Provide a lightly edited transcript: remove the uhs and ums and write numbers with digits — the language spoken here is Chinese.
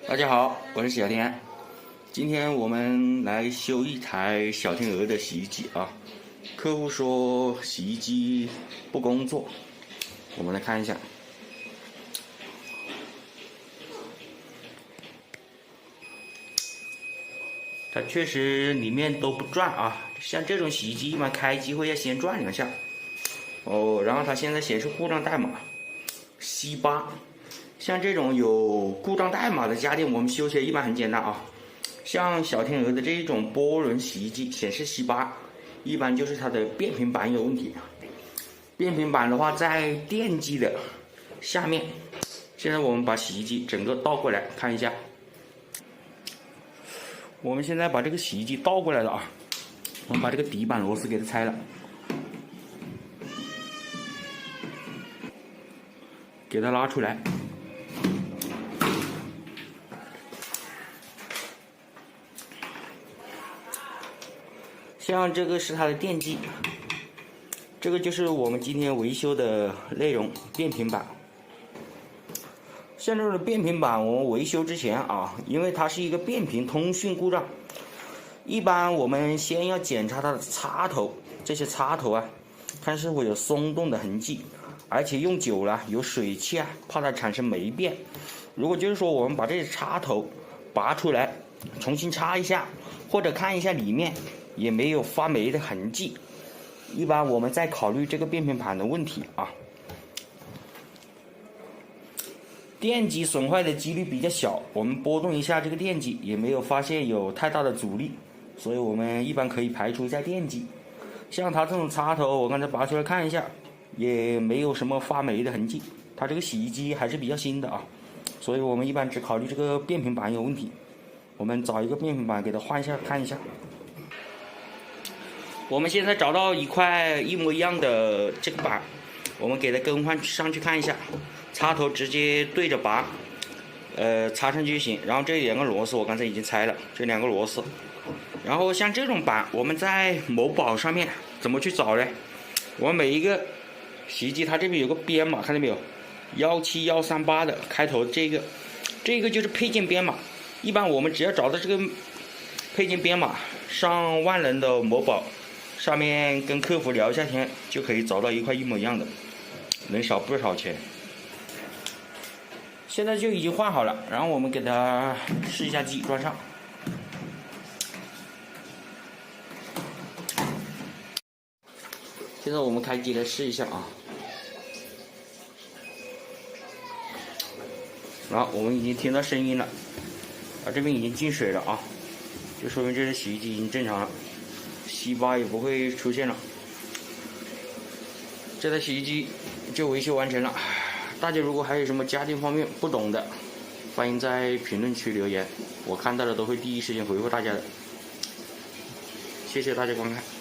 大家好，我是小天。今天我们来修一台小天鹅的洗衣机啊。客户说洗衣机不工作，我们来看一下。它确实里面都不转啊，像这种洗衣机一般开机会要先转2下。然后它现在显示故障代码C8。像这种有故障代码的家电，我们修起来一般很简单啊。像小天鹅的这种波轮洗衣机显示C8，一般就是它的变频板有问题。变频板的话在电机的下面。现在我们把洗衣机整个倒过来看一下。我们现在把这个洗衣机倒过来了啊，我们把这个底板螺丝给它拆了，给它拉出来。像这个是它的电机，这个就是我们今天维修的内容，变频板。像这种的变频板，我们维修之前啊，因为它是一个变频通讯故障，一般我们先要检查它的插头，这些插头啊，看是否有松动的痕迹，而且用久了有水汽啊，怕它产生霉变。如果就是说我们把这些插头拔出来，重新插一下，或者看一下里面也没有发霉的痕迹，一般我们再考虑这个变频板的问题啊。电机损坏的几率比较小，我们拨动一下这个电机也没有发现有太大的阻力，所以我们一般可以排除一下电机。像它这种插头，我刚才拔出来看一下，也没有什么发霉的痕迹，它这个洗衣机还是比较新的啊，所以我们一般只考虑这个变频板有问题，我们找一个变频板给它换一下看一下。我们现在找到一块一模一样的这个板，我们给它更换上去看一下，插头直接对着拔，插上去就行。然后这2个螺丝我刚才已经拆了，这2个螺丝。然后像这种板，我们在某宝上面怎么去找呢？我们每一个洗衣机它这边有个编码，看到没有？17138的开头，这个就是配件编码。一般我们只要找到这个配件编码，上万能的某宝上面跟客服聊一下天，就可以找到一块一模一样的，能少不少钱。现在就已经换好了，然后我们给它试一下机装上。现在我们开机来试一下啊。然后我们已经听到声音了，这边已经进水了啊，就说明这个洗衣机已经正常了，C8也不会出现了。这台洗衣机就维修完成了。大家如果还有什么家电方面不懂的，欢迎在评论区留言，我看到了都会第一时间回复大家的。谢谢大家观看。